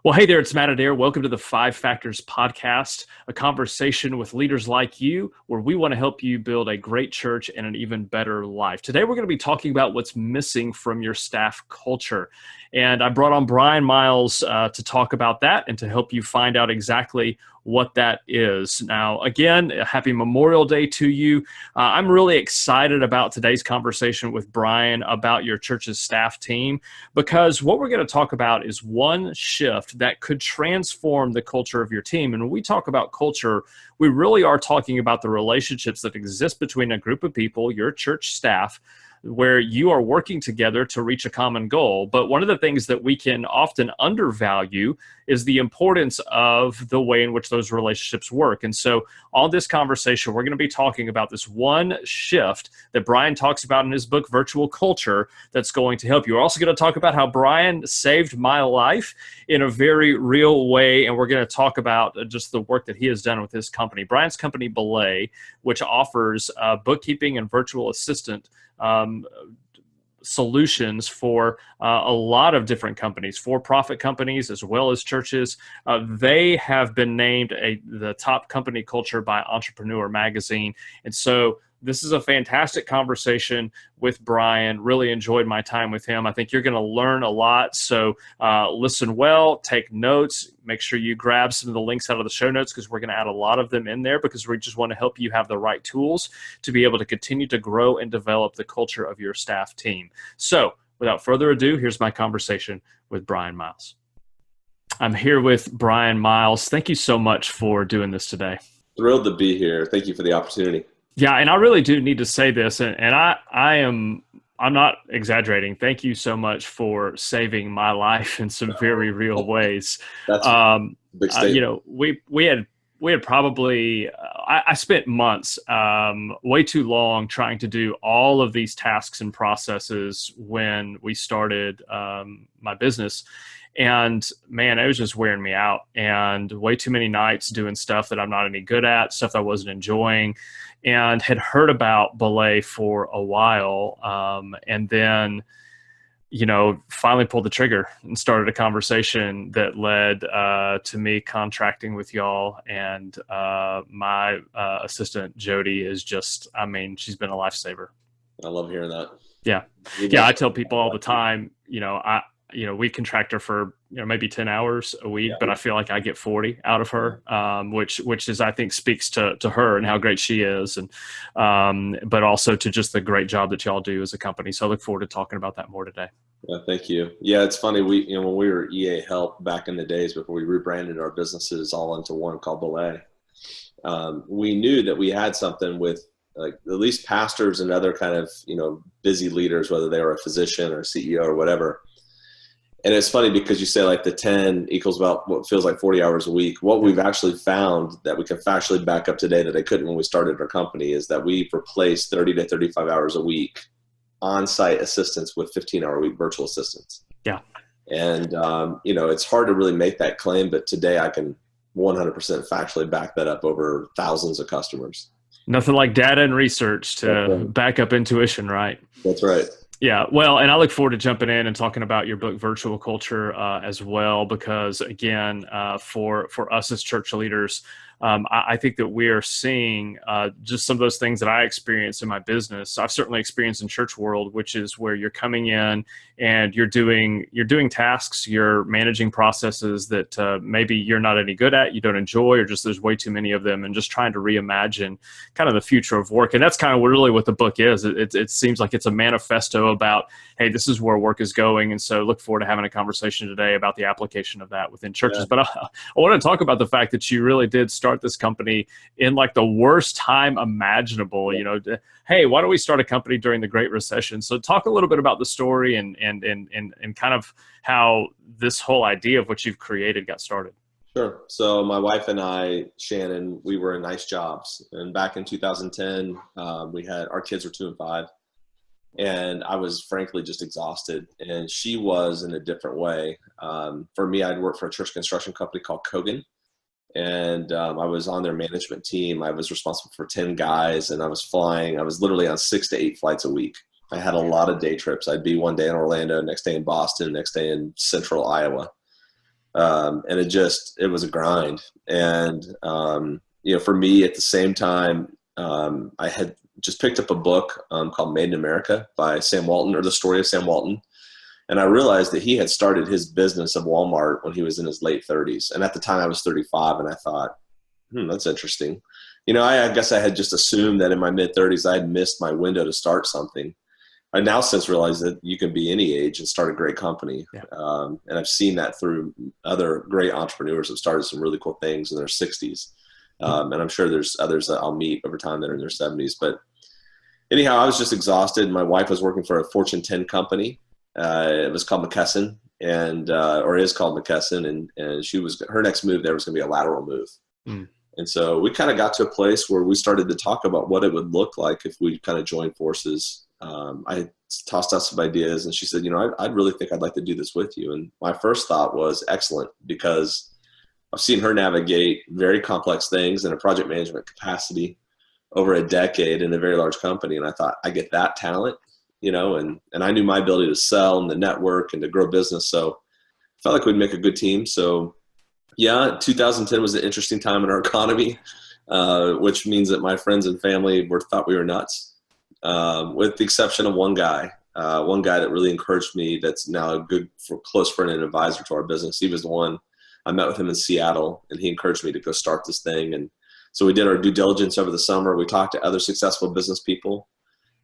Well, hey there, it's Matt Adair. Welcome to the Five Factors Podcast, a conversation with leaders like you, where we want to help you build a great church and an even better life. Today, we're going to be talking about what's missing from your staff culture. And I brought on Bryan Miles to talk about that and to help you find out exactly what that is. Now, again, happy Memorial Day to you. I'm really excited about today's conversation with Bryan about your church's staff team, because what we're going to talk about is one shift that could transform the culture of your team. And when we talk about culture, we really are talking about the relationships that exist between a group of people, your church staff, where you are working together to reach a common goal. But one of the things that we can often undervalue is the importance of the way in which those relationships work. And so on this conversation, we're going to be talking about this one shift that Bryan talks about in his book, Virtual Culture, that's going to help you. We're also going to talk about how Bryan saved my life in a very real way. And we're going to talk about just the work that he has done with his company. Bryan's company, Belay, which offers bookkeeping and virtual assistant solutions for a lot of different companies, for-profit companies as well as churches. They have been named the top company culture by Entrepreneur Magazine. And so this is a fantastic conversation with Bryan. Really enjoyed my time with him. I think you're going to learn a lot. So listen well, take notes, make sure you grab some of the links out of the show notes, because we're going to add a lot of them in there, because we just want to help you have the right tools to be able to continue to grow and develop the culture of your staff team. So without further ado, here's my conversation with Bryan Miles. I'm here with Bryan Miles. Thank you so much for doing this today. Thrilled to be here. Thank you for the opportunity. Yeah, and I really do need to say this, and I'm not exaggerating. Thank you so much for saving my life in some very real ways. That's a big statement. We had probably I spent months, way too long, trying to do all of these tasks and processes when we started my business. And man, it was just wearing me out, and way too many nights doing stuff that I'm not any good at, stuff I wasn't enjoying, and had heard about Belay for a while. And then, finally pulled the trigger and started a conversation that led to me contracting with y'all. And my assistant, Jody, is just, she's been a lifesaver. I love hearing that. Yeah. Yeah. I tell people all the time, we contract her for maybe 10 hours a week, but I feel like I get 40 out of her, which is, I think, speaks to her and how great she is, and but also to just the great job that y'all do as a company. So I look forward to talking about that more today. Yeah, thank you. Yeah, it's funny. When we were EA Help back in the days before we rebranded our businesses all into one called Belay, we knew that we had something with like at least pastors and other kind of busy leaders, whether they were a physician or a CEO or whatever. And it's funny because you say like the 10 equals about what feels like 40 hours a week. What we've actually found that we can factually back up today that I couldn't when we started our company is that we've replaced 30 to 35 hours a week on-site assistants with 15-hour-a-week virtual assistants. Yeah. And, it's hard to really make that claim, but today I can 100% factually back that up over thousands of customers. Nothing like data and research to back up intuition, right? That's right. Yeah, well, and I look forward to jumping in and talking about your book, Virtual Culture, as well, because again, for us as church leaders, I think that we are seeing just some of those things that I experienced in my business. I've certainly experienced in church world, which is where you're coming in and you're doing tasks, you're managing processes that maybe you're not any good at, you don't enjoy, or just there's way too many of them, and just trying to reimagine kind of the future of work. And that's kind of really what the book is. It seems like it's a manifesto about, hey, this is where work is going. And so look forward to having a conversation today about the application of that within churches. Yeah. But I want to talk about the fact that you really did start this company in like the worst time imaginable. Hey, why don't we start a company during the Great Recession? So talk a little bit about the story and kind of how this whole idea of what you've created got started. Sure. So my wife and I, Shannon, we were in nice jobs. And back in 2010, our kids were 2 and 5. And I was frankly just exhausted. And she was in a different way. For me, I'd worked for a church construction company called Kogan. And I was on their management team. I was responsible for 10 guys, and I was literally on 6 to 8 flights a week. I had a lot of day trips. I'd be one day in Orlando, next day in Boston, next day in central Iowa. And it was a grind. And, for me at the same time, I had just picked up a book called Made in America by Sam Walton, or the story of Sam Walton. And I realized that he had started his business of Walmart when he was in his late 30s. And at the time I was 35, and I thought, that's interesting. I guess I had just assumed that in my mid 30s, I had missed my window to start something. I now since realized that you can be any age and start a great company. Yeah. And I've seen that through other great entrepreneurs that started some really cool things in their 60s. And I'm sure there's others that I'll meet over time that are in their 70s. But anyhow, I was just exhausted. My wife was working for a Fortune 10 company. It was called McKesson, or is called McKesson. And her next move there was going to be a lateral move. Mm. And so we kind of got to a place where we started to talk about what it would look like if we kind of joined forces. I tossed out some ideas, and she said, I'd really think I'd like to do this with you. And my first thought was excellent, because I've seen her navigate very complex things in a project management capacity over a decade in a very large company. And I thought, I get that talent, and I knew my ability to sell and the network and to grow business. So I felt like we'd make a good team. So yeah, 2010 was an interesting time in our economy, which means that my friends and family thought we were nuts. With the exception of one guy that really encouraged me, that's now a good close friend and advisor to our business. He was the one. I met with him in Seattle, and he encouraged me to go start this thing. And so we did our due diligence over the summer. We talked to other successful business people.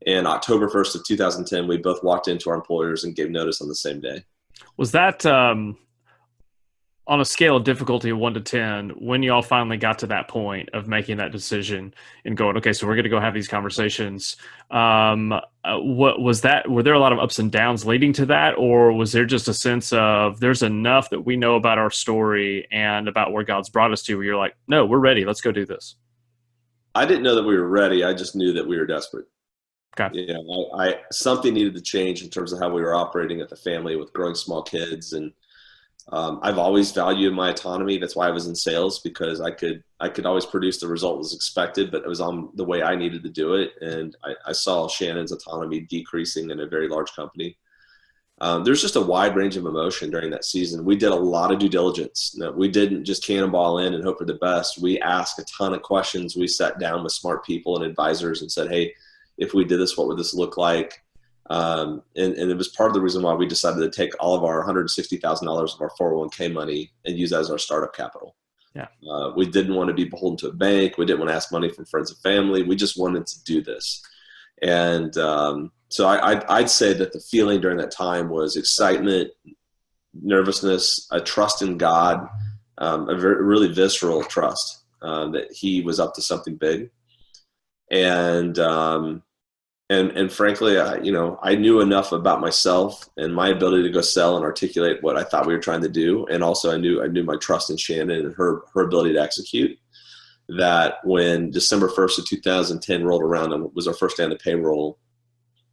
And October 1st of 2010, we both walked into our employers and gave notice on the same day. Was that on a scale of difficulty of 1 to 10, when you all finally got to that point of making that decision and going, okay, so we're going to go have these conversations? What was that? Were there a lot of ups and downs leading to that, or was there just a sense of there's enough that we know about our story and about where God's brought us to, where you're like, no, we're ready, let's go do this? I didn't know that we were ready. I just knew that we were desperate. Okay. Something needed to change in terms of how we were operating at the family with growing small kids. And I've always valued my autonomy. That's why I was in sales, because I could always produce the result was expected, but it was on the way I needed to do it. And I saw Shannon's autonomy decreasing in a very large company. There's just a wide range of emotion during that season. We did a lot of due diligence. No, we didn't just cannonball in and hope for the best. We asked a ton of questions. We sat down with smart people and advisors and said, hey, if we did this, what would this look like? And it was part of the reason why we decided to take all of our $160,000 of our 401k money and use that as our startup capital. Yeah. We didn't want to be beholden to a bank. We didn't want to ask money from friends and family. We just wanted to do this. And so I'd say that the feeling during that time was excitement, nervousness, a trust in God, a really visceral trust that He was up to something big. And frankly, I knew enough about myself and my ability to go sell and articulate what I thought we were trying to do. And also I knew my trust in Shannon and her ability to execute, that when December 1st of 2010 rolled around and was our first day on the payroll,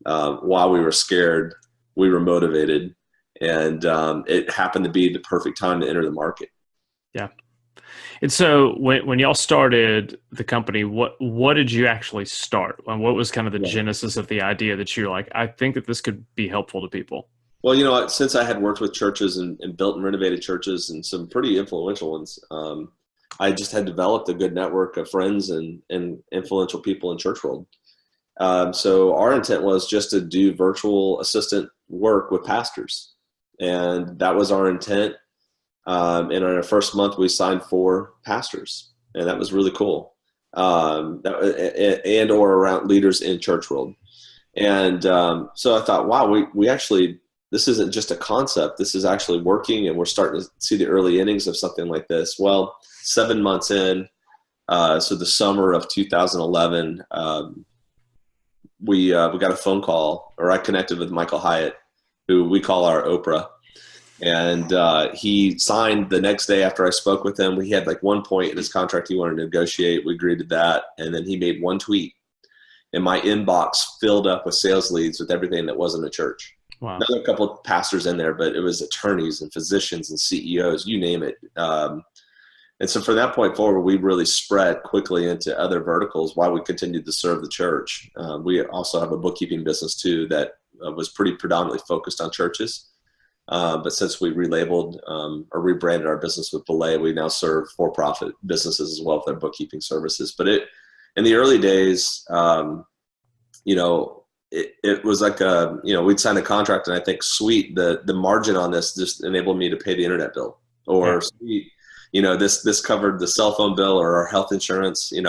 while we were scared, we were motivated, and it happened to be the perfect time to enter the market. Yeah. And so when y'all started the company, what did you actually start? And what was kind of the genesis of the idea that you're like, I think that this could be helpful to people? Well, since I had worked with churches and built and renovated churches and some pretty influential ones, I just had developed a good network of friends and influential people in church world. So our intent was just to do virtual assistant work with pastors. And that was our intent. And in our first month, we signed 4 pastors, and that was really cool. And or around leaders in church world. And so I thought, wow, we actually, this isn't just a concept. This is actually working, and we're starting to see the early innings of something like this. Well, 7 months in, so the summer of 2011, we got a phone call, or I connected with Michael Hyatt, who we call our Oprah. And he signed the next day after I spoke with him. We had like one point in his contract he wanted to negotiate. We agreed to that. And then he made one tweet, and my inbox filled up with sales leads with everything that wasn't a church. Wow. There were a couple of pastors in there, but it was attorneys and physicians and CEOs, you name it. And so from that point forward, we really spread quickly into other verticals while we continued to serve the church. We also have a bookkeeping business too that was pretty predominantly focused on churches. But since we relabeled or rebranded our business with Belay, we now serve for-profit businesses as well with their bookkeeping services. But in the early days, it was like we'd sign a contract, and I think, sweet, the margin on this just enabled me to pay the internet bill, or sweet, this covered the cell phone bill or our health insurance. It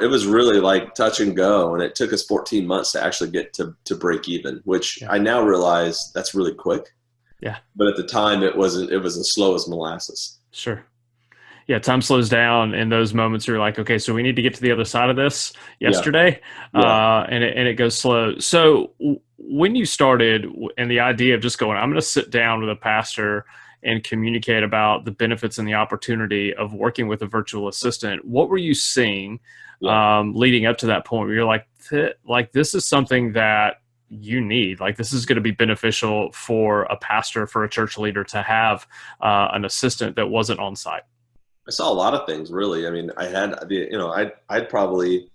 was really like touch and go, and it took us 14 months to actually get to break even, which I now realize that's really quick. Yeah. But at the time it wasn't. It was as slow as molasses. Sure. Yeah, time slows down in those moments. You're like, okay, so we need to get to the other side of this yesterday, and it goes slow. So when you started, and the idea of just going, I'm going to sit down with a pastor and communicate about the benefits and the opportunity of working with a virtual assistant, what were you seeing leading up to that point where you're like, this is something that you need, like, this is going to be beneficial for a pastor, for a church leader to have an assistant that wasn't on site? I saw a lot of things, really. I mean, I'd probably,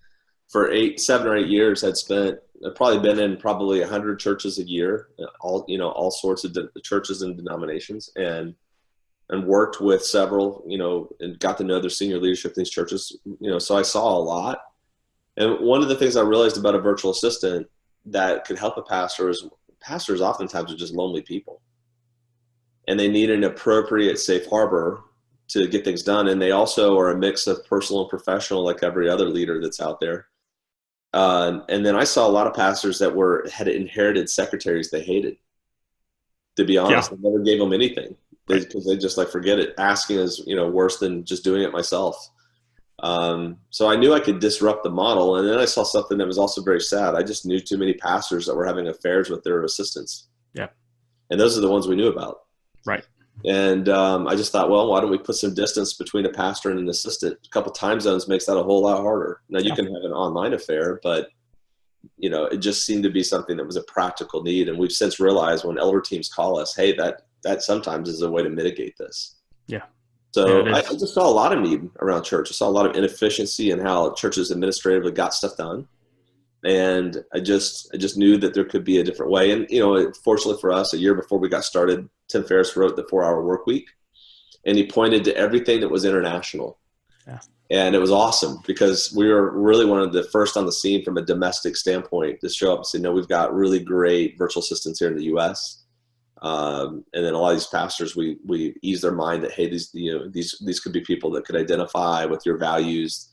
for 7 or 8 years, I'd probably been in probably 100 churches a year, all sorts of churches and denominations, and worked with several, and got to know their senior leadership in these churches, so I saw a lot. And one of the things I realized about a virtual assistant that could help a pastor is pastors oftentimes are just lonely people, and they need an appropriate safe harbor to get things done. And they also are a mix of personal and professional, like every other leader that's out there. And then I saw a lot of pastors that had inherited secretaries they hated. To be honest, I never gave them anything because they just forget it. Asking is, worse than just doing it myself. So I knew I could disrupt the model. And then I saw something that was also very sad. I just knew too many pastors that were having affairs with their assistants. Yeah. And those are the ones we knew about. Right. And I just thought, well, why don't we put some distance between a pastor and an assistant? A couple time zones makes that a whole lot harder. Now, you can have an online affair, but, it just seemed to be something that was a practical need. And we've since realized when elder teams call us, hey, that sometimes is a way to mitigate this. Yeah. So I just saw a lot of need around church. I saw a lot of inefficiency in how churches administratively got stuff done. And I just knew that there could be a different way. And, fortunately for us, a year before we got started, Tim Ferriss wrote the 4-Hour Work Week, and he pointed to everything that was international. Yeah. And it was awesome because we were really one of the first on the scene from a domestic standpoint to show up and say, no, we've got really great virtual assistants here in the U.S. And then a lot of these pastors, we ease their mind that, hey, these could be people that could identify with your values.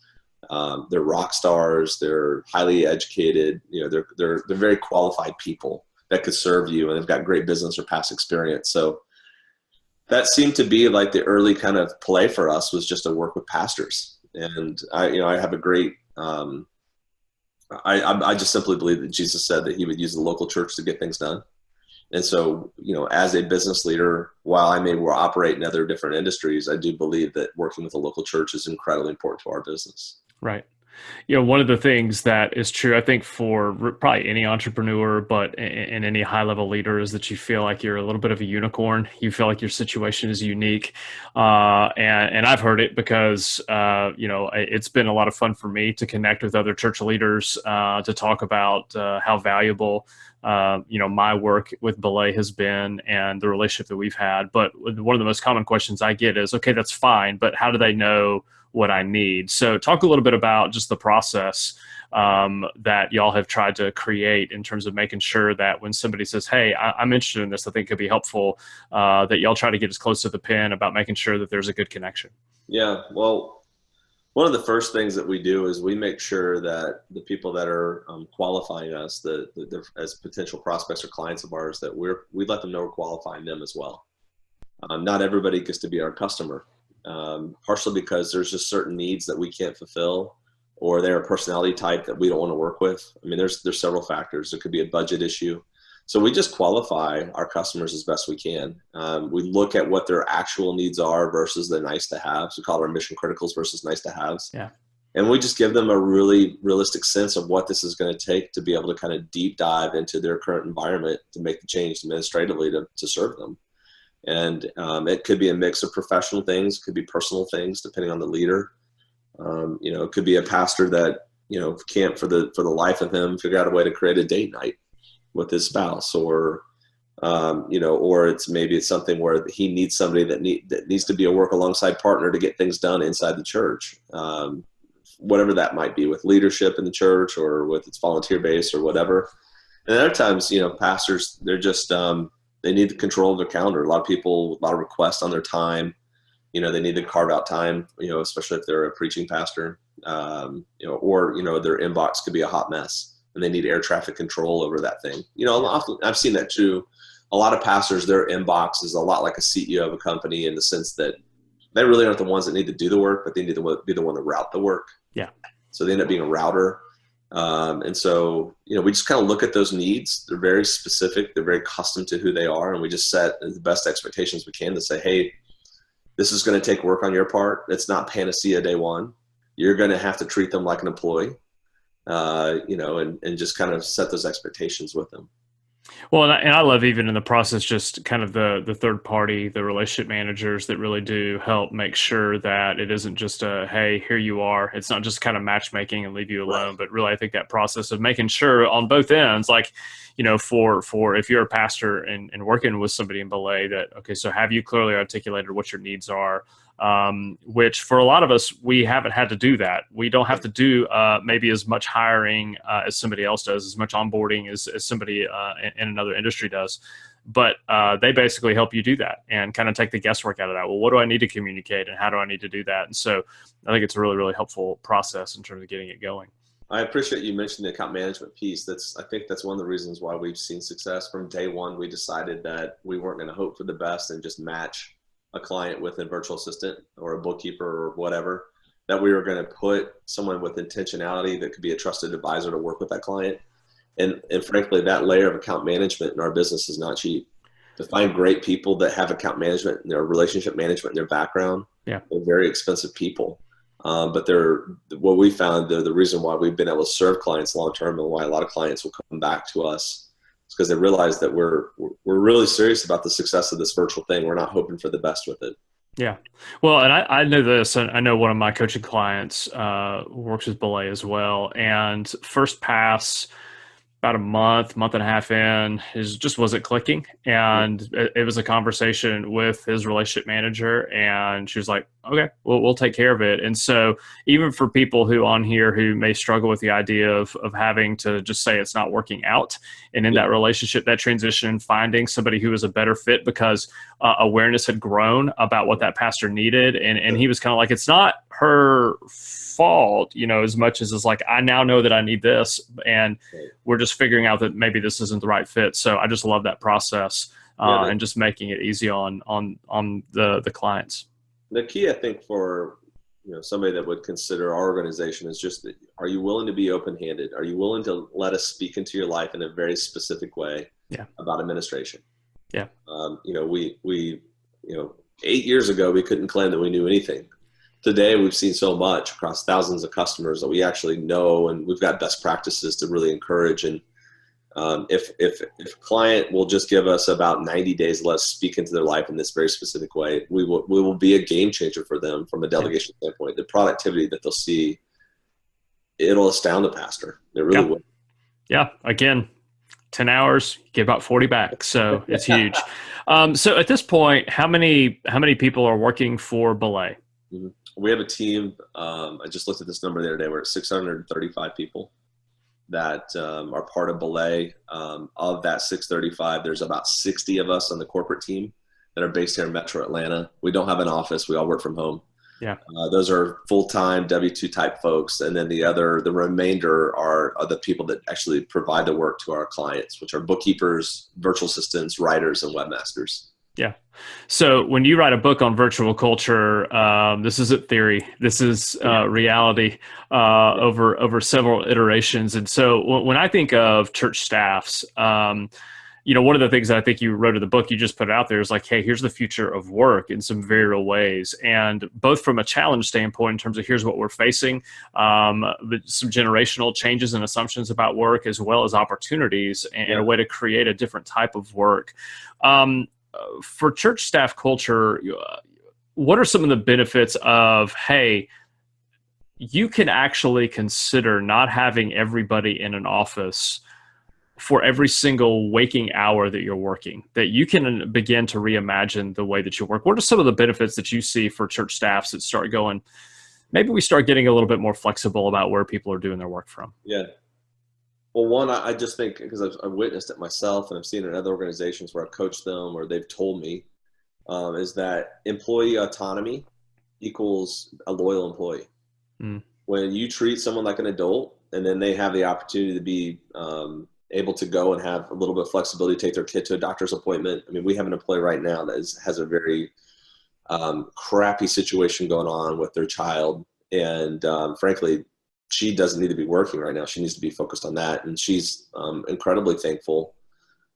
They're rock stars. They're highly educated. They're very qualified people that could serve you, and they've got great business or past experience. So that seemed to be like the early kind of play for us, was just to work with pastors. And I have a great, I just simply believe that Jesus said that he would use the local church to get things done. And so, as a business leader, while I may operate in other different industries, I do believe that working with a local church is incredibly important to our business. Right. One of the things that is true, I think, for probably any entrepreneur, but in any high-level leader, is that you feel like you're a little bit of a unicorn. You feel like your situation is unique. And I've heard it because, it's been a lot of fun for me to connect with other church leaders, to talk about how valuable my work with Belay has been and the relationship that we've had. But one of the most common questions I get is, okay, that's fine, but how do they know what I need? So talk a little bit about just the process that y'all have tried to create in terms of making sure that when somebody says, hey, I'm interested in this, I think could be helpful, that y'all try to get as close to the pin about making sure that there's a good connection. Yeah, well, one of the first things that we do is we make sure that the people that are qualifying us, as potential prospects or clients of ours, that we let them know we're qualifying them as well. Not everybody gets to be our customer, partially because there's just certain needs that we can't fulfill, or they're a personality type that we don't want to work with. I mean, there's several factors. There could be a budget issue. So we just qualify our customers as best we can. We look at what their actual needs are versus the nice to haves. We call it our mission criticals versus nice to haves. Yeah. And we just give them a really realistic sense of what this is going to take to be able to kind of deep dive into their current environment to make the change administratively to serve them. And it could be a mix of professional things, could be personal things, depending on the leader. It could be a pastor that, can't for the life of him figure out a way to create a date night with his spouse, or or maybe it's something where he needs somebody that needs to be a work alongside partner to get things done inside the church. Whatever that might be with leadership in the church or with its volunteer base or whatever. And other times, pastors, they're just, they need the control of their calendar. A lot of people, a lot of requests on their time, they need to carve out time, especially if they're a preaching pastor, or their inbox could be a hot mess and they need air traffic control over that thing. Often I've seen that too. A lot of pastors, their inbox is a lot like a CEO of a company in the sense that they really aren't the ones that need to do the work, but they need to be the one to route the work. Yeah. So they end up being a router. And so, we just kind of look at those needs. They're very specific. They're very custom to who they are. And we just set the best expectations we can to say, hey, this is going to take work on your part. It's not panacea day one. You're going to have to treat them like an employee, and just kind of set those expectations with them. Well, and I love even in the process, just kind of the third party, the relationship managers that really do help make sure that it isn't just a, hey, here you are. It's not just kind of matchmaking and leave you alone, right. But really, I think that process of making sure on both ends, like, for if you're a pastor and working with somebody in belay that, okay, so have you clearly articulated what your needs are? Which for a lot of us, we haven't had to do that. We don't have to do maybe as much hiring as somebody else does, as much onboarding as somebody in another industry does. But they basically help you do that and kind of take the guesswork out of that. Well, what do I need to communicate and how do I need to do that? And so I think it's a really, really helpful process in terms of getting it going. I appreciate you mentioned the account management piece. I think that's one of the reasons why we've seen success. From day one, we decided that we weren't going to hope for the best and just match a client with a virtual assistant or a bookkeeper or whatever, that we were going to put someone with intentionality that could be a trusted advisor to work with that client. And frankly, that layer of account management in our business is not cheap. To find great people that have account management and their relationship management in their background, they're very expensive people. But what we found, the reason why we've been able to serve clients long-term and why a lot of clients will come back to us is because they realize that we're really serious about the success of this virtual thing. We're not hoping for the best with it. Yeah. Well, and I know this, and I know one of my coaching clients works with belay as well. And first pass, about a month and a half in, just wasn't clicking. And it was a conversation with his relationship manager, and she was like, okay, we'll take care of it. And so even for people who on here who may struggle with the idea of having to just say it's not working out, and in that relationship, that transition, finding somebody who was a better fit because awareness had grown about what that pastor needed. And he was kind of like, it's not her fault, as much as it's like, I now know that I need this, and we're just figuring out that maybe this isn't the right fit. So I just love that process and just making it easy on the clients. The key, I think, for somebody that would consider our organization is just, are you willing to be open-handed? Are you willing to let us speak into your life in a very specific way about administration? Yeah. We 8 years ago, we couldn't claim that we knew anything. Today, we've seen so much across thousands of customers that we actually know, and we've got best practices to really encourage. And if a client will just give us about 90 days, let us speak into their life in this very specific way, we will be a game changer for them from a delegation standpoint. The productivity that they'll see, it'll astound the pastor. It really will. Yeah. Again, 10 hours, you get about 40 back. So it's huge. So at this point, how many people are working for belay? Mm-hmm. We have a team. I just looked at this number the other day. We're at 635 people that are part of belay. Of that 635, there's about 60 of us on the corporate team that are based here in Metro Atlanta. We don't have an office. We all work from home. Yeah. Those are full-time W-2 type folks. And then the remainder are the people that actually provide the work to our clients, which are bookkeepers, virtual assistants, writers, and webmasters. Yeah. So when you write a book on virtual culture, this isn't theory. This is reality over several iterations. And so when I think of church staffs, one of the things that I think you wrote in the book, you just put out there is like, hey, here's the future of work in some very real ways. And both from a challenge standpoint in terms of here's what we're facing, some generational changes and assumptions about work, as well as opportunities and a way to create a different type of work. For church staff culture, what are some of the benefits of, hey, you can actually consider not having everybody in an office for every single waking hour that you're working, that you can begin to reimagine the way that you work? What are some of the benefits that you see for church staffs that start going, maybe we start getting a little bit more flexible about where people are doing their work from? Yeah. Well, one, I just think, because I've witnessed it myself and I've seen it in other organizations where I've coached them or they've told me, is that employee autonomy equals a loyal employee. Mm. When you treat someone like an adult and then they have the opportunity to be able to go and have a little bit of flexibility, take their kid to a doctor's appointment. I mean, we have an employee right now that has a very crappy situation going on with their child. And frankly, she doesn't need to be working right now. She needs to be focused on that. And she's incredibly thankful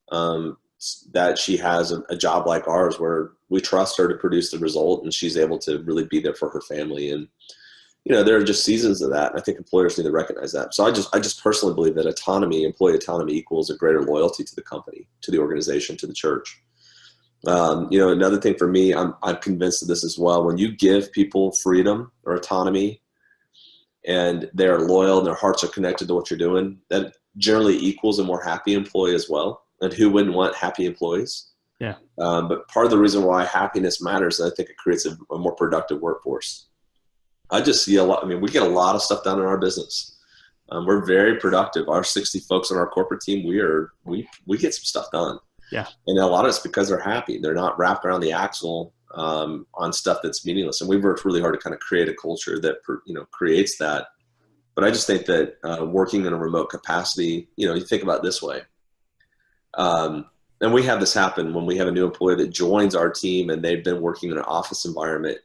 that she has a job like ours where we trust her to produce the result and she's able to really be there for her family. And, there are just seasons of that. And I think employers need to recognize that. So I just personally believe that employee autonomy equals a greater loyalty to the company, to the organization, to the church. Another thing for me, I'm convinced of this as well. When you give people freedom or autonomy and they're loyal and their hearts are connected to what you're doing, that generally equals a more happy employee as well. And who wouldn't want happy employees? Yeah. But part of the reason why happiness matters, I think it creates a more productive workforce. I just see a lot. I mean, we get a lot of stuff done in our business. We're very productive. Our 60 folks on our corporate team, we get some stuff done. Yeah. And a lot of it's because they're happy. They're not wrapped around the axle on stuff that's meaningless. And we've worked really hard to kind of create a culture that, creates that. But I just think that working in a remote capacity, you think about it this way. And we have this happen when we have a new employee that joins our team and they've been working in an office environment.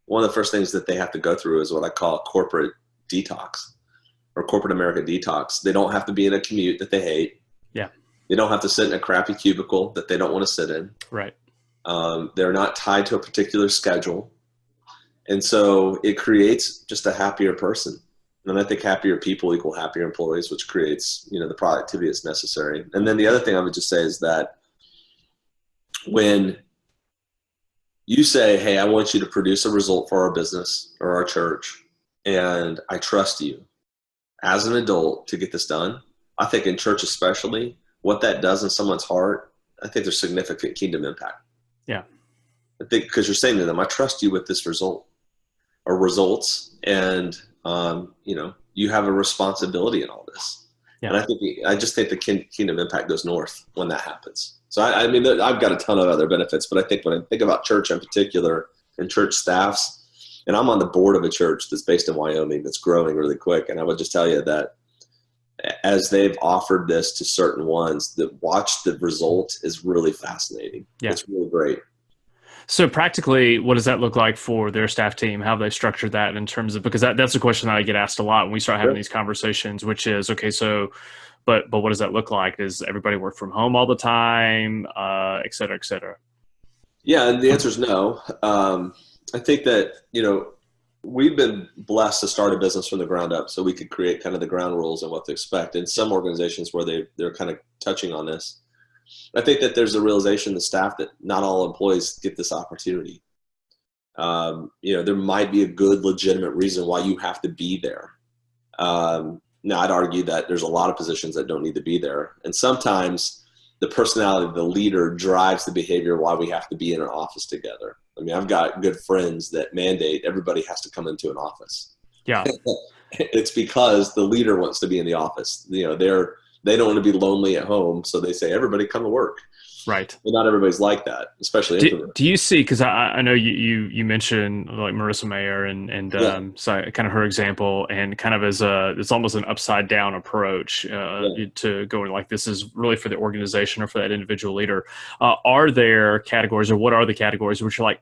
One of the first things that they have to go through is what I call corporate detox or corporate America detox. They don't have to be in a commute that they hate. Yeah. They don't have to sit in a crappy cubicle that they don't want to sit in. Right. They're not tied to a particular schedule. And so it creates just a happier person. And I think happier people equal happier employees, which creates, the productivity that's necessary. And then the other thing I would just say is that when you say, hey, I want you to produce a result for our business or our church, and I trust you as an adult to get this done, I think in church especially, what that does in someone's heart, I think there's significant kingdom impact. Yeah. I think because you're saying to them, I trust you with this result or results, and you have a responsibility in all this. Yeah. And I just think the kingdom impact goes north when that happens. So I mean, I've got a ton of other benefits, but I think when I think about church in particular and church staffs, and I'm on the board of a church that's based in Wyoming that's growing really quick. And I would just tell you that as they've offered this to certain ones, that watch the result is really fascinating. Yeah. It's really great. So practically, what does that look like for their staff team? How have they structured that in terms of, because that's a question that I get asked a lot when we start having these conversations, which is, okay, so, but what does that look like? Does everybody work from home all the time, et cetera, et cetera? Yeah, and the answer is no. I think that, we've been blessed to start a business from the ground up so we could create kind of the ground rules and what to expect. In some organizations where they're kind of touching on this, I think that there's a realization in the staff that not all employees get this opportunity. There might be a good, legitimate reason why you have to be there. Now, I'd argue that there's a lot of positions that don't need to be there. And sometimes the personality of the leader drives the behavior why we have to be in an office together. I mean, I've got good friends that mandate everybody has to come into an office. Yeah. It's because the leader wants to be in the office. They don't want to be lonely at home, so they say, everybody come to work. Right. But not everybody's like that, especially introverts. Do you see, because I know you mentioned like Marissa Mayer and so kind of her example, and kind of as it's almost an upside down approach to going like, this is really for the organization or for that individual leader. Are there categories, or what are the categories which are like,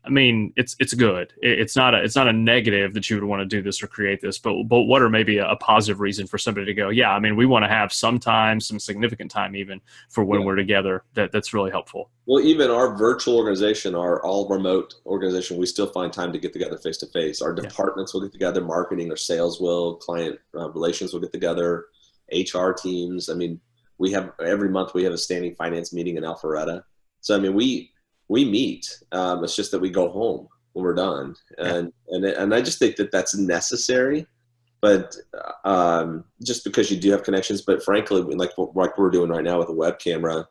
I mean, it's good. It's not a negative that you would want to do this or create this, but what are maybe a positive reason for somebody to go, yeah, I mean, we want to have some time, some significant time even for when we're together. That's really helpful. Well, even our virtual organization, our all remote organization, we still find time to get together face to face. Our departments will get together, marketing or sales will, client relations will get together, HR teams. I mean, every month we have a standing finance meeting in Alpharetta. So, I mean, we meet. It's just that we go home when we're done. And I just think that that's necessary. but just because you do have connections. But frankly, like we're doing right now with a web camera,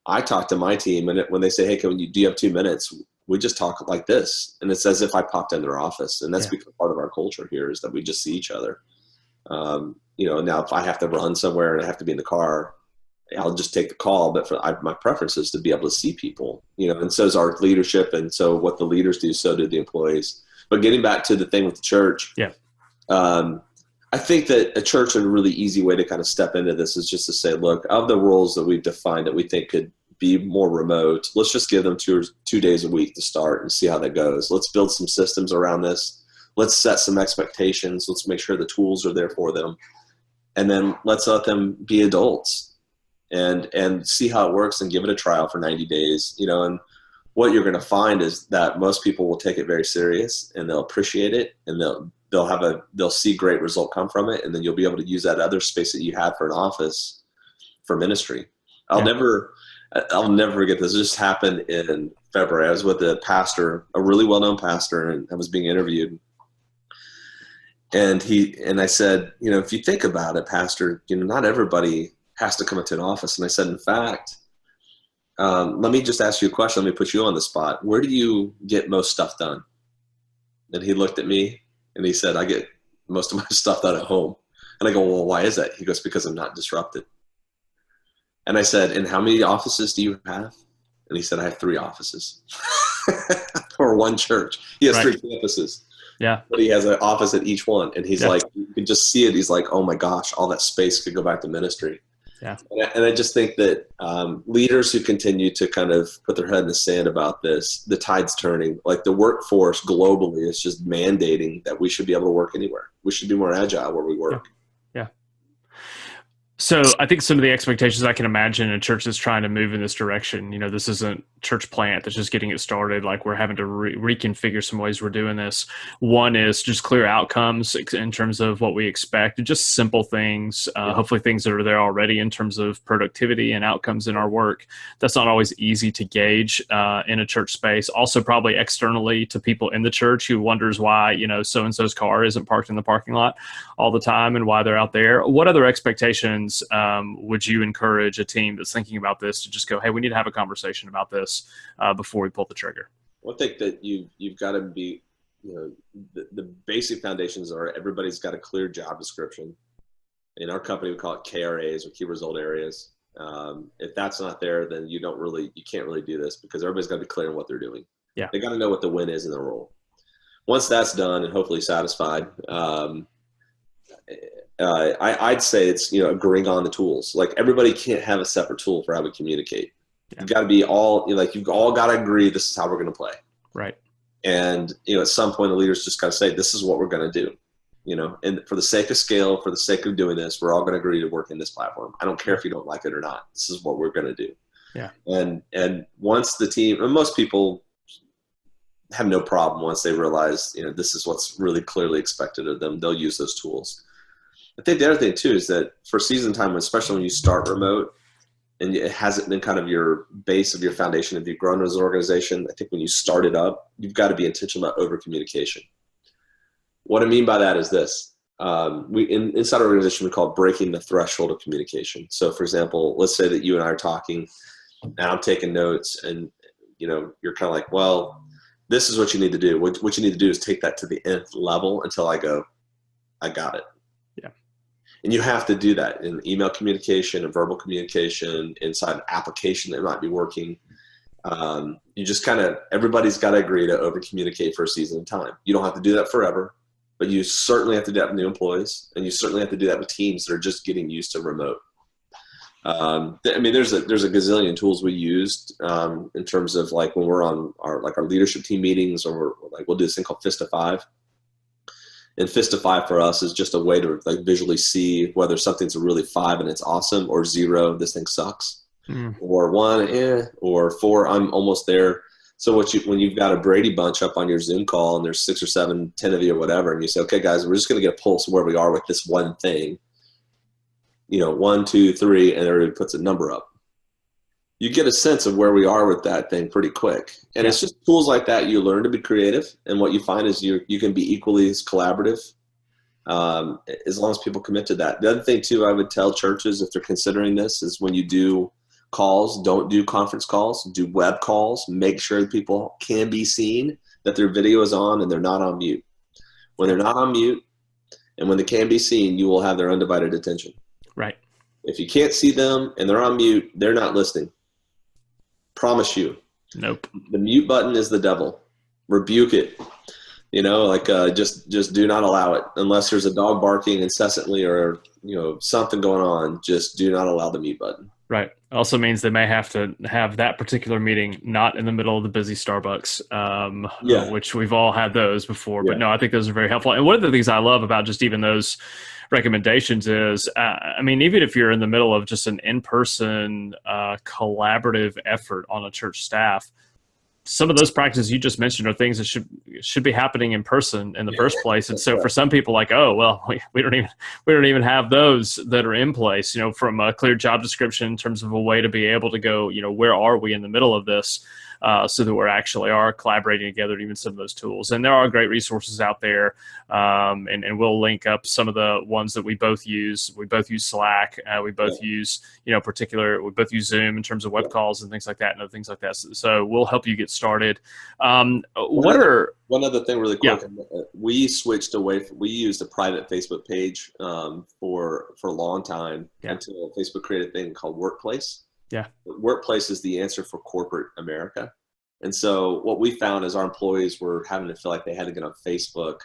I talk to my team, and when they say, "Hey, do you have 2 minutes?" We just talk like this, and it's as if I popped in their office, and that's because part of our culture here is that we just see each other. Now if I have to run somewhere and I have to be in the car, I'll just take the call. But my preference is to be able to see people, and so is our leadership, and so what the leaders do, so do the employees. But getting back to the thing with the church, I think that a church, a really easy way to kind of step into this is just to say, look, of the roles that we've defined that we think could be more remote, let's just give them 2 days a week to start and see how that goes. Let's build some systems around this. Let's set some expectations. Let's make sure the tools are there for them. And then let's let them be adults and see how it works and give it a trial for 90 days, and what you're going to find is that most people will take it very serious and they'll appreciate it, and they'll see great result come from it. And then you'll be able to use that other space that you had for an office for ministry. I'll never forget this. It just happened in February. I was with a pastor, a really well-known pastor, and I was being interviewed. And I said, if you think about it, Pastor, not everybody has to come into an office. And I said, in fact, let me just ask you a question. Let me put you on the spot. Where do you get most stuff done? And he looked at me and he said, I get most of my stuff done at home. And I go, well, why is that? He goes, because I'm not disrupted. And I said, and how many offices do you have? And he said, I have 3 offices for one church. He has 3 campuses. Yeah. But he has an office at each one. And he's like, you can just see it. He's like, oh my gosh, all that space could go back to ministry. Yeah. And I just think that leaders who continue to kind of put their head in the sand about this, the tide's turning. Like the workforce globally is just mandating that we should be able to work anywhere. We should be more agile where we work. Yeah. So I think some of the expectations I can imagine in a church that's trying to move in this direction, this isn't church plant that's just getting it started. Like we're having to reconfigure some ways we're doing this. One is just clear outcomes in terms of what we expect, just simple things, hopefully things that are there already in terms of productivity and outcomes in our work. That's not always easy to gauge in a church space. Also probably externally to people in the church who wonders why, so-and-so's car isn't parked in the parking lot all the time and why they're out there. What other expectations would you encourage a team that's thinking about this to just go, hey, we need to have a conversation about this before we pull the trigger? Well, I think that you've got to be, the basic foundations are everybody's got a clear job description. In our company, we call it KRAs or key result areas. If that's not there, then you can't really do this because everybody's got to be clear on what they're doing. Yeah. They got to know what the win is in their role. Once that's done and hopefully satisfied, I'd say it's, agreeing on the tools. Like everybody can't have a separate tool for how we communicate. Yeah. You've got to be you've all got to agree this is how we're going to play. Right. And, at some point the leaders just got to say, this is what we're going to do, and for the sake of scale, for the sake of doing this, we're all going to agree to work in this platform. I don't care if you don't like it or not. This is what we're going to do. Yeah. And once the team, and most people have no problem once they realize, this is what's really clearly expected of them, they'll use those tools. I think the other thing too is that for season time, especially when you start remote and it hasn't been kind of your base of your foundation, if you've grown as an organization, I think when you start it up, you've got to be intentional about over communication. What I mean by that is this. Inside our organization, we call it breaking the threshold of communication. So for example, let's say that you and I are talking and I'm taking notes and, you're kind of like, well, this is what you need to do. What you need to do is take that to the nth level until I go, I got it. Yeah. And you have to do that in email communication and verbal communication, inside an application that might be working. You just everybody's got to agree to over communicate for a season of time. You don't have to do that forever, but you certainly have to do that with new employees, and you certainly have to do that with teams that are just getting used to remote. There's a gazillion tools we used in terms of like when we're on our leadership team meetings, or we'll do this thing called Fist of Five. And Fist of Five for us is just a way to visually see whether something's a really 5 and it's awesome, or 0, this thing sucks, or 1, or 4, I'm almost there. So when you've got a Brady bunch up on your Zoom call and there's 6 or 7, 10 of you or whatever, and you say, okay, guys, we're just going to get a pulse of where we are with this one thing, 1, 2, 3, and everybody puts a number up. You get a sense of where we are with that thing pretty quick. And It's just tools like that. You learn to be creative. And what you find is you can be equally as collaborative as long as people commit to that. The other thing too, I would tell churches if they're considering this is when you do calls, don't do conference calls, do web calls. Make sure that people can be seen, that their video is on and they're not on mute. When they're not on mute and when they can be seen, you will have their undivided attention. Right. If you can't see them and they're on mute, they're not listening. Promise you. Nope. The mute button is the devil. Rebuke it. Just do not allow it unless there's a dog barking incessantly or, something going on. Just do not allow the mute button. Right. Also means they may have to have that particular meeting not in the middle of the busy Starbucks, which we've all had those before. But no, I think those are very helpful. And one of the things I love about just even those recommendations is, even if you're in the middle of just an in-person collaborative effort on a church staff, some of those practices you just mentioned are things that should be happening in person in the first place. And so for some people we don't even have those that are in place, from a clear job description in terms of a way to be able to go, where are we in the middle of this, so that we actually are collaborating together, even some of those tools. And there are great resources out there. And we'll link up some of the ones that we both use. We both use Slack. We both use, we both use Zoom in terms of web calls and things like that and other things like that. So we'll help you get started. One other thing really quick. Yeah. We switched away we used a private Facebook page for a long time until Facebook created a thing called Workplace. Yeah. Workplace is the answer for corporate America. And so what we found is our employees were having to feel like they had to get on Facebook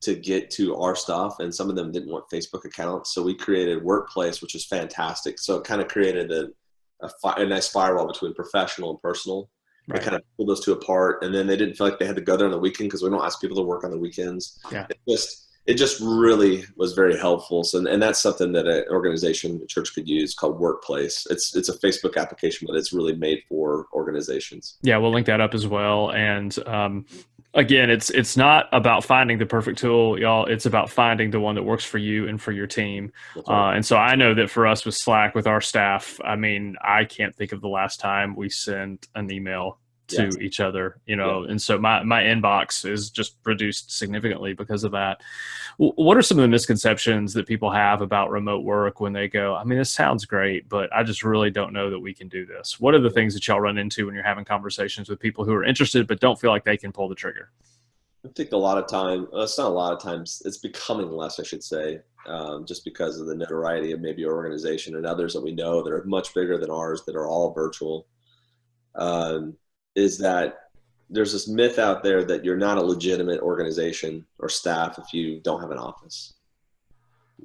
to get to our stuff. And some of them didn't want Facebook accounts. So we created Workplace, which is fantastic. So it kind of created a nice firewall between professional and personal. Right. They kind of pulled those two apart. And then they didn't feel like they had to go there on the weekend because we don't ask people to work on the weekends. Yeah. It just really was very helpful. So, and that's something that an organization, a church could use called Workplace. It's a Facebook application, but it's really made for organizations. Yeah, we'll link that up as well. And again, it's not about finding the perfect tool, y'all. It's about finding the one that works for you and for your team. Right. And so I know that for us with Slack, with our staff, I can't think of the last time we sent an email to each other, and so my inbox is just reduced significantly because of that. What are some of the misconceptions that people have about remote work when they go, this sounds great, but I just really don't know that we can do this? What are the things that y'all run into when you're having conversations with people who are interested but don't feel like they can pull the trigger? I think a lot of time, it's not a lot of times, it's becoming less, I should say, just because of the notoriety of maybe your organization and others that we know that are much bigger than ours that are all virtual. Is that there's this myth out there that you're not a legitimate organization or staff if you don't have an office.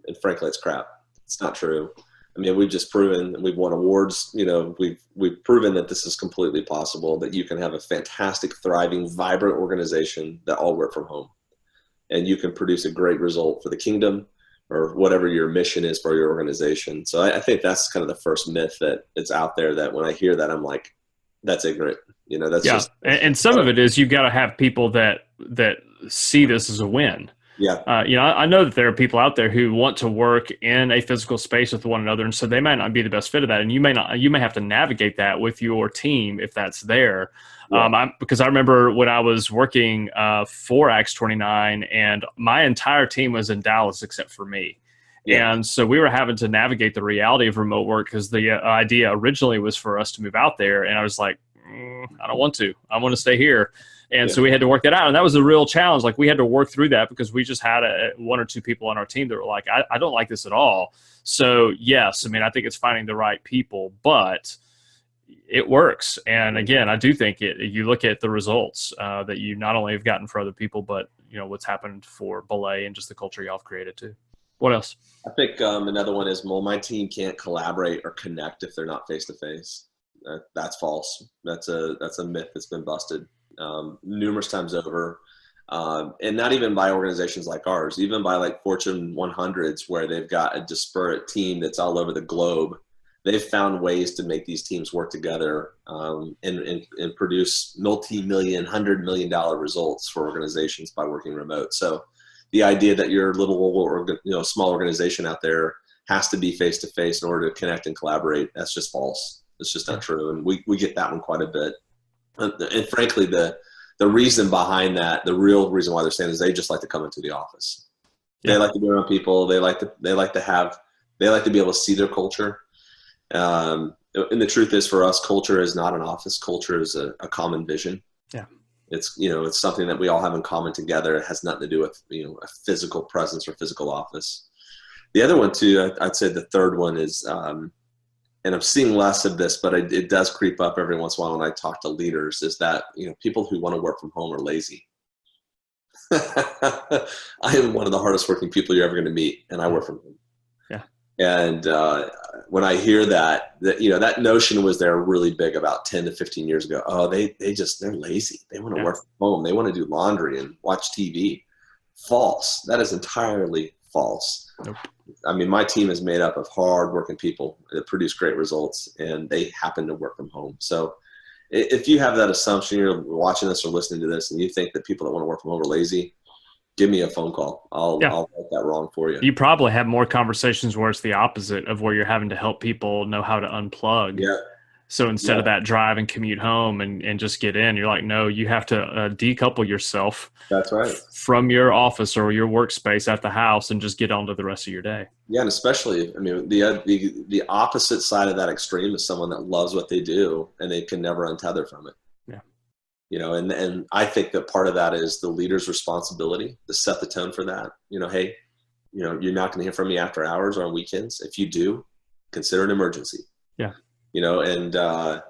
And frankly, it's crap. It's not true. We've just proven, we've won awards, we've proven that this is completely possible, that you can have a fantastic, thriving, vibrant organization that all work from home. And you can produce a great result for the kingdom or whatever your mission is for your organization. So I think that's kind of the first myth that it's out there that when I hear that, I'm like, that's ignorant. And some of it is you've got to have people that see this as a win. Yeah. I know that there are people out there who want to work in a physical space with one another, and so they might not be the best fit of that. And you may have to navigate that with your team if that's there. Yeah. Because I remember when I was working for Acts 29, and my entire team was in Dallas except for me. Yeah. And so we were having to navigate the reality of remote work because the idea originally was for us to move out there, and I was like, I don't want to. I want to stay here. And so we had to work that out. And that was a real challenge. Like we had to work through that because we just had one or two people on our team that were like, I don't like this at all. So yes, I think it's finding the right people, but it works. And again, I do think you look at the results that you not only have gotten for other people, but what's happened for Belay and just the culture y'all have created too. What else? I think another one is, my team can't collaborate or connect if they're not face-to-face. That's false. That's a myth that's been busted numerous times over, and not even by organizations like ours, even by like Fortune 100s where they've got a disparate team that's all over the globe. They've found ways to make these teams work together and produce multi-million, $100 million results for organizations by working remote. So the idea that your little or small organization out there has to be face-to-face in order to connect and collaborate, that's just false. It's just not true. And we get that one quite a bit. And frankly, the reason behind that, the real reason why they're saying is they just like to come into the office. They like to be around people. They like to be able to see their culture. And the truth is, for us, culture is not an office. Culture is a common vision. Yeah. It's, it's something that we all have in common together. It has nothing to do with, a physical presence or physical office. The other one too, I'd say the third one is, and I'm seeing less of this, but it does creep up every once in a while when I talk to leaders, is that, people who want to work from home are lazy. I am one of the hardest working people you're ever going to meet, and I work from home. Yeah. And when I hear that that notion was there really big about 10 to 15 years ago. Oh, they're lazy. They want to work from home. They want to do laundry and watch TV. False. That is entirely false. Nope. I mean, my team is made up of hard-working people that produce great results, and they happen to work from home. So if you have that assumption, you're watching this or listening to this, and you think that people that want to work from home are lazy, give me a phone call. I'll make that wrong for you. You probably have more conversations where it's the opposite of where you're having to help people know how to unplug. Yeah. So instead of that drive and commute home and just get in, you're like, no, you have to decouple yourself. That's right. From your office or your workspace at the house and just get on to the rest of your day. Yeah, and especially, I mean, the opposite side of that extreme is someone that loves what they do and they can never untether from it. Yeah. And I think that part of that is the leader's responsibility to set the tone for that. Hey, you're not going to hear from me after hours or on weekends. If you do, consider an emergency. Yeah. I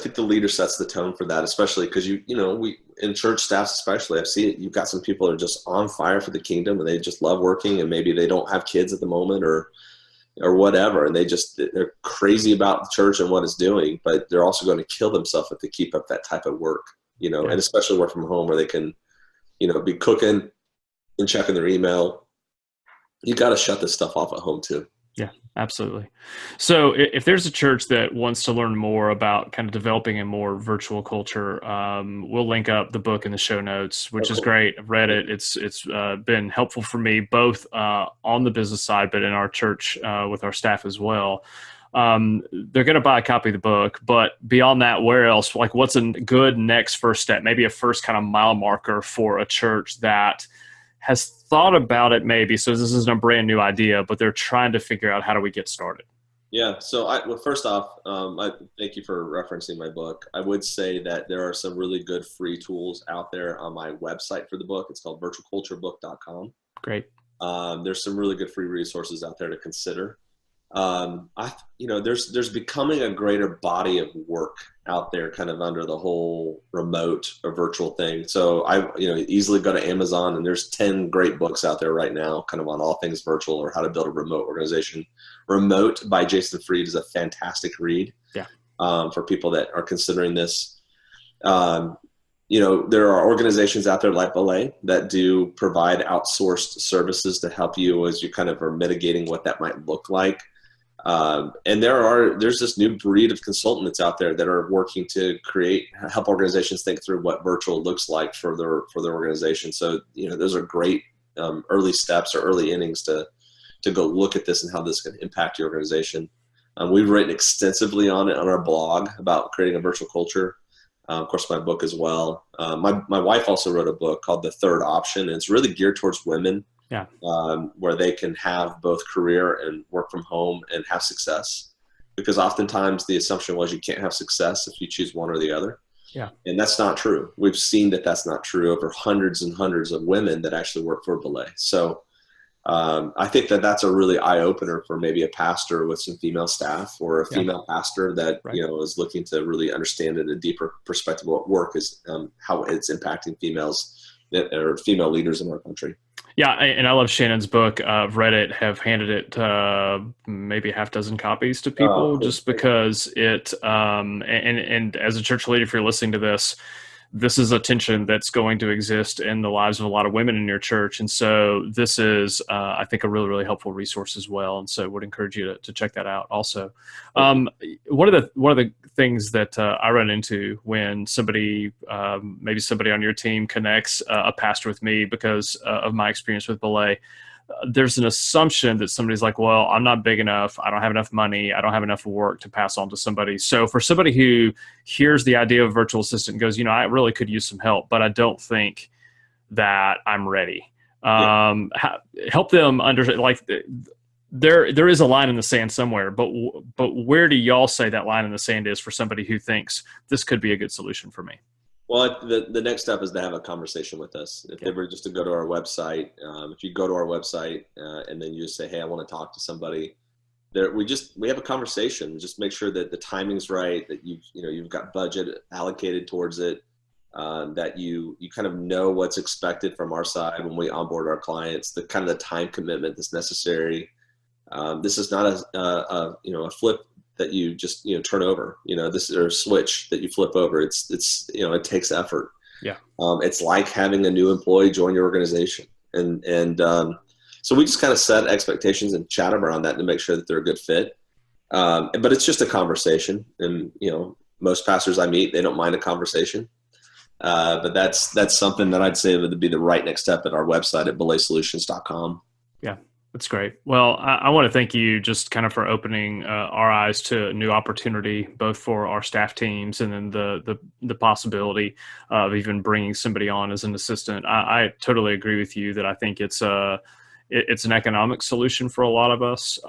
think the leader sets the tone for that, especially because we in church staffs, especially, I've seen it. You've got some people that are just on fire for the kingdom and they just love working, and maybe they don't have kids at the moment or whatever. And they're crazy about the church and what it's doing, but they're also going to kill themselves if they keep up that type of work, and especially work from home where they can, be cooking and checking their email. You got to shut this stuff off at home too. Yeah, absolutely. So if there's a church that wants to learn more about kind of developing a more virtual culture, we'll link up the book in the show notes, which is great. I've read it. It's been helpful for me, both on the business side, but in our church with our staff as well. They're going to buy a copy of the book, but beyond that, where else? Like, what's a good next first step? Maybe a first kind of mile marker for a church that has thought about it maybe. So this isn't a brand new idea, but they're trying to figure out how do we get started. Yeah. So first off, I thank you for referencing my book. I would say that there are some really good free tools out there on my website for the book. It's called virtualculturebook.com. Great. There's some really good free resources out there to consider. There's becoming a greater body of work out there kind of under the whole remote or virtual thing. So I easily go to Amazon and there's 10 great books out there right now kind of on all things virtual or how to build a remote organization. Remote by Jason Fried is a fantastic read. Yeah. For people that are considering this. There are organizations out there like Belay that do provide outsourced services to help you as you kind of are mitigating what that might look like. And there's this new breed of consultants out there that are working to help organizations think through what virtual looks like for their organization. So, those are great early steps or early innings to go look at this and how this can impact your organization. We've written extensively on it on our blog about creating a virtual culture. Of course, my book as well. My wife also wrote a book called The Third Option, and it's really geared towards women. Yeah. Where they can have both career and work from home and have success. Because oftentimes the assumption was you can't have success if you choose one or the other. Yeah. And that's not true. We've seen that that's not true over hundreds and hundreds of women that actually work for Belay. So I think that that's a really eye-opener for maybe a pastor with some female staff or a female pastor that is looking to really understand in a deeper perspective what work is, how it's impacting females that are female leaders in our country. Yeah, and I love Shannon's book. I've read it, have handed it maybe a half dozen copies to people just because it, and as a church leader, if you're listening to this, this is a tension that's going to exist in the lives of a lot of women in your church. And so this is, I think, a really, really helpful resource as well. And so I would encourage you to check that out also. One of the things that I run into when somebody, maybe somebody on your team connects a pastor with me because of my experience with Belay, there's an assumption that somebody's like, well, I'm not big enough. I don't have enough money. I don't have enough work to pass on to somebody. So for somebody who hears the idea of a virtual assistant and goes, I really could use some help, but I don't think that I'm ready. Yeah. Help them understand, like, there is a line in the sand somewhere, but where do y'all say that line in the sand is for somebody who thinks this could be a good solution for me? Well, the next step is to have a conversation with us. If they were just to go to our website, if you go to our website and then you just say, "Hey, I want to talk to somebody," we have a conversation. Just make sure that the timing's right, that you've got budget allocated towards it, that you kind of know what's expected from our side when we onboard our clients, the kind of the time commitment that's necessary. This is not a flip that you just turn over. This is a switch that you flip over. It takes effort. Yeah. It's like having a new employee join your organization, and so we just kind of set expectations and chat around that to make sure that they're a good fit. But it's just a conversation, and most pastors I meet, they don't mind a conversation. But that's something that I'd say would be the right next step at our website at belaysolutions.com. Yeah, that's great. Well, I want to thank you just kind of for opening our eyes to a new opportunity, both for our staff teams and then the possibility of even bringing somebody on as an assistant. I totally agree with you that I think it's an economic solution for a lot of us.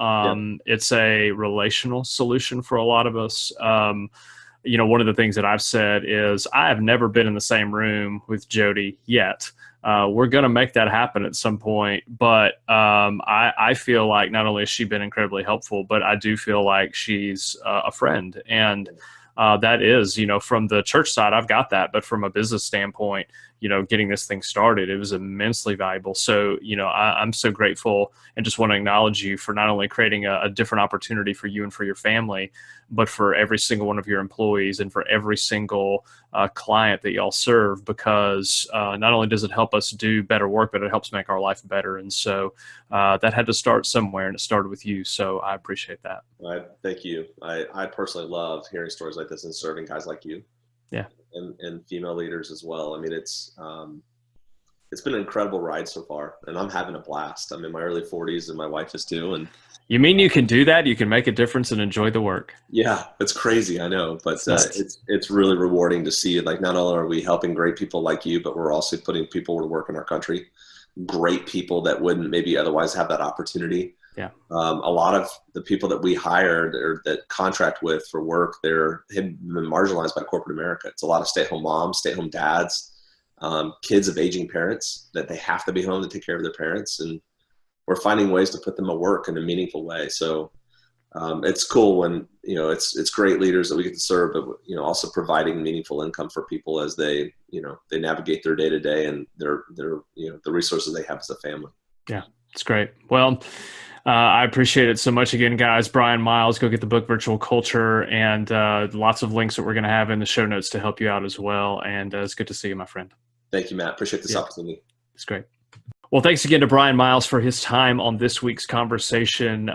It's a relational solution for a lot of us. One of the things that I've said is I have never been in the same room with Jody yet. We're going to make that happen at some point. But I feel like not only has she been incredibly helpful, but I do feel like she's a friend. And that is, from the church side, I've got that. But from a business standpoint, getting this thing started, it was immensely valuable. So, I'm so grateful and just want to acknowledge you for not only creating a different opportunity for you and for your family, but for every single one of your employees and for every single client that y'all serve, because not only does it help us do better work, but it helps make our life better. And so that had to start somewhere, and it started with you. So I appreciate that. Thank you. I personally love hearing stories like this and serving guys like you. Yeah. And female leaders as well. I mean, it's been an incredible ride so far, and I'm having a blast. I'm in my early 40s, and my wife is too. And you mean you can do that? You can make a difference and enjoy the work. Yeah, it's crazy, I know, but it's really rewarding to see it. Like, not only are we helping great people like you, but we're also putting people to work in our country. Great people that wouldn't maybe otherwise have that opportunity. Yeah. A lot of the people that we hired or that contract with for work, they've been marginalized by corporate America. It's a lot of stay-at-home moms, stay-at-home dads, kids of aging parents that they have to be home to take care of their parents. And we're finding ways to put them at work in a meaningful way. So it's cool when, it's great leaders that we get to serve, but, also providing meaningful income for people as they navigate their day to day and their the resources they have as a family. Yeah, it's great. Well, I appreciate it so much again, guys. Bryan Miles, go get the book Virtual Culture, and lots of links that we're going to have in the show notes to help you out as well. And it's good to see you, my friend. Thank you, Matt. Appreciate this opportunity. It's great. Well, thanks again to Bryan Miles for his time on this week's conversation.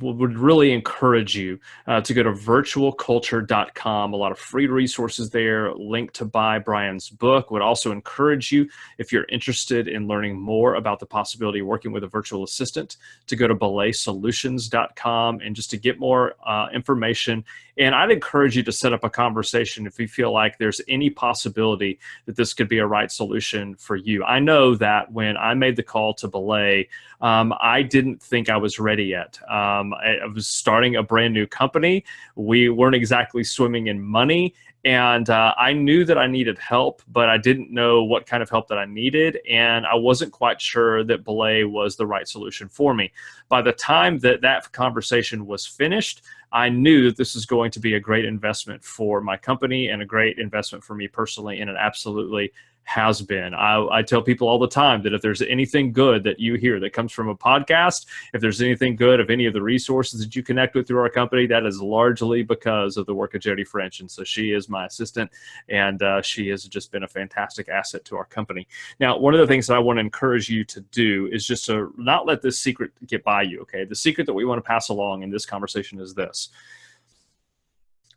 Would really encourage you to go to virtualculture.com. A lot of free resources there, link to buy Bryan's book. Would also encourage you, if you're interested in learning more about the possibility of working with a virtual assistant, to go to belaysolutions.com and just to get more information. And I'd encourage you to set up a conversation if you feel like there's any possibility that this could be a right solution for you. I know that when I made the call to Belay, I didn't think I was ready yet. I was starting a brand new company. We weren't exactly swimming in money. And I knew that I needed help, but I didn't know what kind of help that I needed. And I wasn't quite sure that Belay was the right solution for me. By the time that conversation was finished, I knew that this is going to be a great investment for my company and a great investment for me personally, and it absolutely has been. I tell people all the time that if there's anything good that you hear that comes from a podcast, if there's anything good of any of the resources that you connect with through our company, that is largely because of the work of Jody French. And so she is my assistant, and she has just been a fantastic asset to our company. Now, one of the things that I want to encourage you to do is just to not let this secret get by you, okay? The secret that we want to pass along in this conversation is this.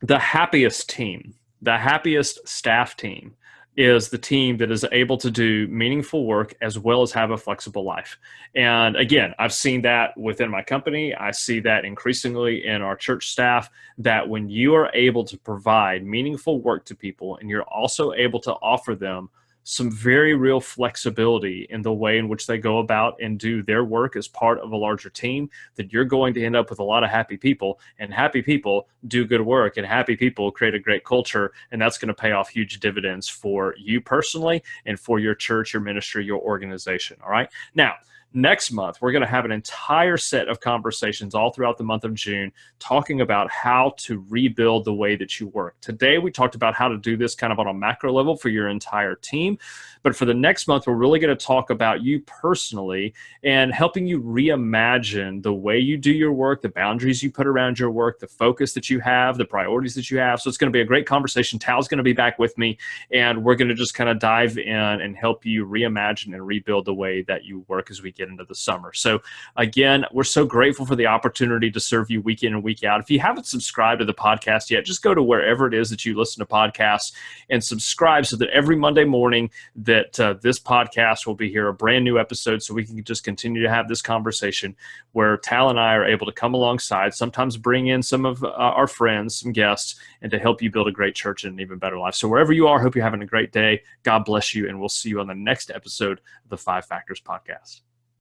The happiest team, the happiest staff team, is the team that is able to do meaningful work as well as have a flexible life. And again, I've seen that within my company. I see that increasingly in our church staff, that when you are able to provide meaningful work to people and you're also able to offer them some very real flexibility in the way in which they go about and do their work as part of a larger team, that you're going to end up with a lot of happy people, and happy people do good work, and happy people create a great culture. And that's going to pay off huge dividends for you personally and for your church, your ministry, your organization. All right. Now, next month, we're going to have an entire set of conversations all throughout the month of June talking about how to rebuild the way that you work. Today, we talked about how to do this kind of on a macro level for your entire team. But for the next month, we're really going to talk about you personally and helping you reimagine the way you do your work, the boundaries you put around your work, the focus that you have, the priorities that you have. So it's going to be a great conversation. Tal's going to be back with me, and we're going to just kind of dive in and help you reimagine and rebuild the way that you work as we get into the summer. So again, we're so grateful for the opportunity to serve you week in and week out. If you haven't subscribed to the podcast yet, just go to wherever it is that you listen to podcasts and subscribe, so that every Monday morning that this podcast will be here, a brand new episode, so we can just continue to have this conversation where Tal and I are able to come alongside, sometimes bring in some of our friends, some guests, and to help you build a great church and an even better life. So wherever you are, hope you're having a great day. God bless you, and we'll see you on the next episode of the Five Factors Podcast.